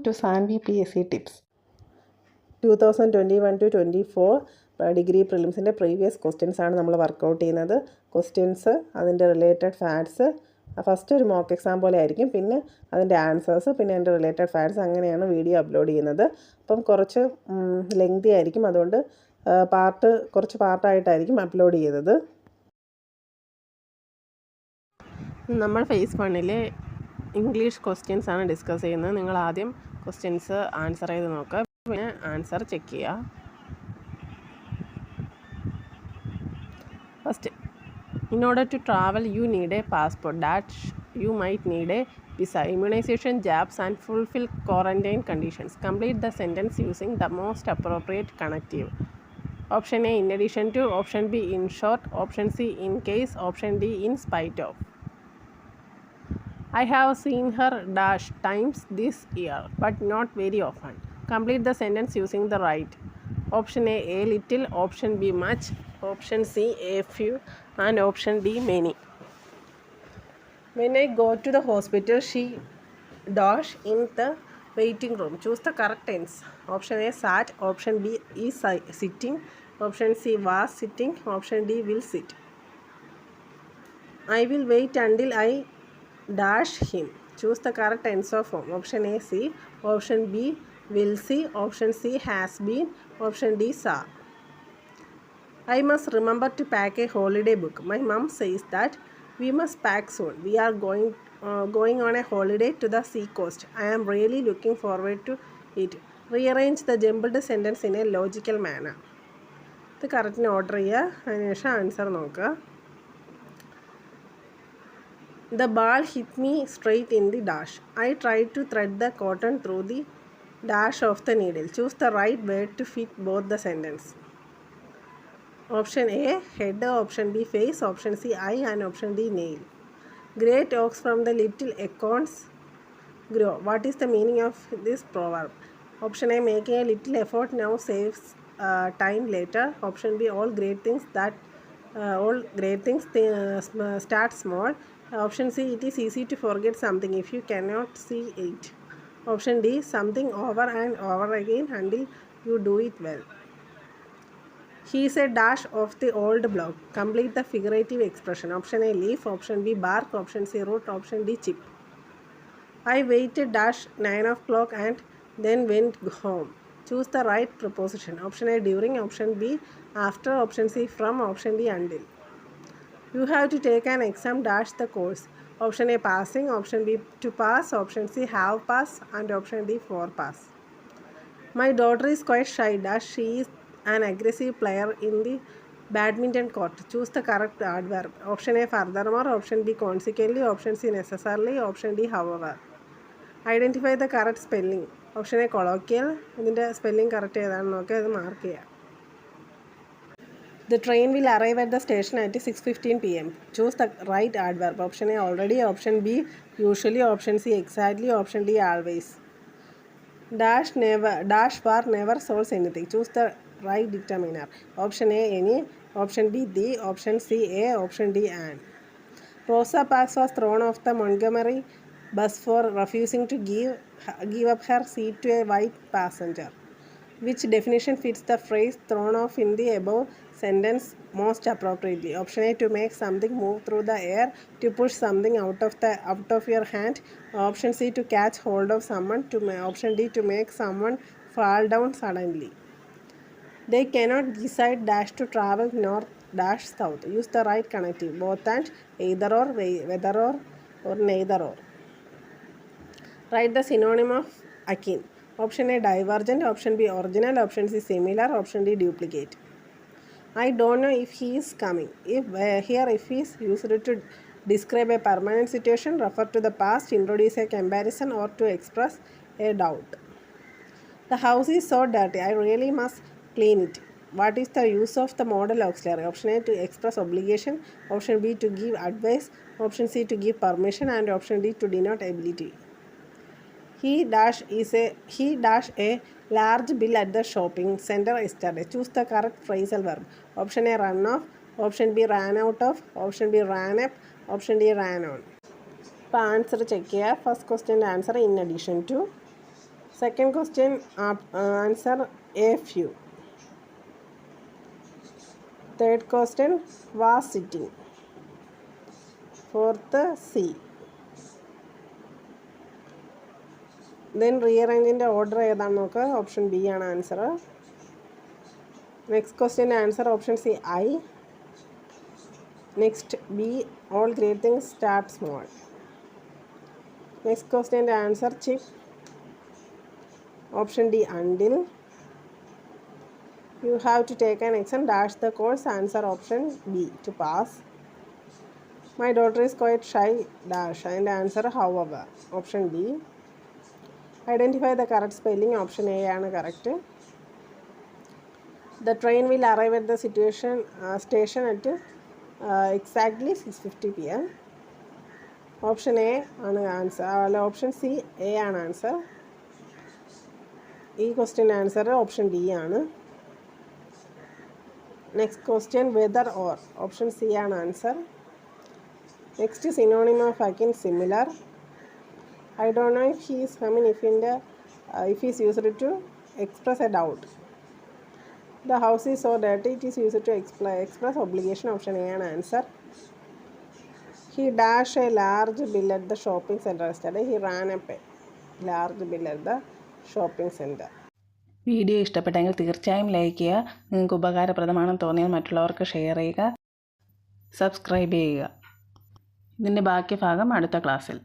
to Sanvi PSC Tips. 2021-24 degree പ്രിലിംസിൻ്റെ previous questions ആണ് നമ്മൾ വർക്കൗട്ട് ചെയ്യുന്നത്. ക്വസ്റ്റ്യൻസ്, അതിൻ്റെ റിലേറ്റഡ് ഫാക്ട്സ്, ഫസ്റ്റ് ഒരു മോക്ക് എക്സാം പോലെ ആയിരിക്കും, പിന്നെ അതിൻ്റെ ആൻസേഴ്സ്, പിന്നെ അതിൻ്റെ റിലേറ്റഡ് ഫാക്ട്സ്, അങ്ങനെയാണ് വീഡിയോ അപ്ലോഡ് ചെയ്യുന്നത്. അപ്പം കുറച്ച് ലെങ്തി ആയിരിക്കും, അതുകൊണ്ട് കുറച്ച് പാർട്ടായിട്ടായിരിക്കും അപ്ലോഡ് ചെയ്തത്. നമ്മൾ ഫേസ് 1-ലെ ഇംഗ്ലീഷ് ക്വസ്റ്റ്യൻസ് ആണ് ഡിസ്കസ് ചെയ്യുന്നത്. നിങ്ങൾ ആദ്യം ക്വസ്റ്റ്യൻസ് ആൻസർ ചെയ്ത് നോക്കുക, പിന്നെ ആൻസർ ചെക്ക് ചെയ്യുക. First, in order to travel you need a passport that you might need a visa, immunization, jabs and fulfill quarantine conditions. Complete the sentence using the most appropriate connective. Option A, in addition to. Option B, in short. Option C, in case. Option D, in spite of. I have seen her dash times this year, but not very often. Complete the sentence using the right. Option A little. Option B, much. Option C, a few. And option D, many. When I go to the hospital, she dash in the waiting room. Choose the correct tense. Option A, sat. Option B, is sitting. Option C, was sitting. Option D, will sit. I will wait until I dash him. Choose the correct tense of form. Option A, see. Option B, will see. Option C, has been. Option D, saw. I must remember to pack a holiday book. My mom says that we must pack soon. We are going on a holiday to the sea coast. I am really looking forward to it. Rearrange the jumbled sentence in a logical manner. ഇത് കറക്റ്റിന് order ചെയ്യുക, അതിനുശേഷം answer നോക്കുക. The ball hit me straight in the dash. I tried to thread the cotton through the dash of the needle. Choose the right word to fit both the sentence. Option A, head. Option B, face. Option C, eye. And option D, nail. Great oaks from the little acorns grow. What is the meaning of this proverb? Option A, making a little effort now saves time later. Option B, all great things start small. Option C, it is easy to forget something if you cannot see it. Option D, something over and over again until you do it well. He is a dash of the old block. Complete the figurative expression. Option A, leaf. Option B, bark. Option C, root. Option D, chip. I waited dash 9 o'clock and then went home. Choose the right preposition. Option A, during. Option B, after. Option C, from. Option D, until. You have to take an exam dash the course. Option A, passing. Option B, to pass. Option C, have pass. And option D, for pass. My daughter is quite shy dash. She is an aggressive player in the badminton court. Choose the correct adverb. Option A, furthermore. Option B, consequently. Option C, necessarily. Option D, however. Identify the correct spelling. Option A, colloquial. ഇതിൻ്റെ spelling correct ഏതാണെന്ന് നോക്കുക, അത് mark ചെയ്യുക. The train will arrive at the station at 6:15 p.m. Choose the right adverb. Option A, already. Option B, usually. Option C, exactly. Option D, always. Dash bar never solves anything. Choose the right determiner. Option A, any. Option B, the. Option C, a. Option D, an. Rosa Parks was thrown off the Montgomery bus for refusing to give up her seat to a white passenger. Which definition fits the phrase thrown off in the above sentence most appropriately? Option A, to make something move through the air. To push something out of your hand. Option C, to catch hold of someone. Option D, to make someone fall down suddenly. They cannot decide dash to travel north dash south. Use the right connective. Both and, either or, whether or neither or. Write the synonym of akin. Option A, divergent. Option B, original. Option C, similar. Option D, duplicate. I don't know if he is coming. If is used to describe a permanent situation, refer to the past, introduce a comparison, or to express a doubt. The house is so dirty. I really must clean it. What is the use of the modal auxiliary? Option A, to express obligation. Option B, to give advice. Option C, to give permission. And option D, to denote ability. He dash a large bill at the shopping center yesterday. Choose the correct phrasal verb. Option A, run off. Option B, ran out of. Option B, ran up. Option D, ran on. ഇപ്പോൾ answer check ചെയ്യുക. First ക്വസ്റ്റ്യൻ്റെ answer, in addition to. Second question, answer A few. Third question, was sitting. Fourth, C. Then rearrange order ഏതാണെന്ന് നോക്കുക. Option B ആണ് answer. Next ക്വസ്റ്റ്യൻ്റെ answer option C I. Next B, all great things start small. Next question answer chip. Option D, until. You have to take an exam, dash the course. Answer option B, to pass. My daughter is quite shy, dash, and answer however. Option B. Identify the correct spelling. Option A ആണ് correct. The train will arrive at the station at exactly 6:50 p.m. Option A ആണ് answer, അല്ല option C A ആണ് answer. ഈ question answer option D ആണ്. Next question whether or, option C ആണ് answer. Next synonym of again similar. I don't know if he is if he is used to express a doubt. The house is so dirty, it is used to express obligation. Option A ആണ് answer. He dashed a large bill at the shopping center yesterday. He ran up a large bill at the shopping center. Video ഇഷ്ടപ്പെട്ടെങ്കിൽ തീർച്ചയായും like ചെയ്യുക. നിങ്ങൾക്ക് ഉപകാരപ്രദമാണെന്ന് തോന്നിയാൽ മറ്റുള്ളവർക്ക് share ചെയ്യുക, subscribe ചെയ്യുക. ഇതിൻ്റെ ബാക്കി ഭാഗം അടുത്ത ക്ലാസ്സിൽ.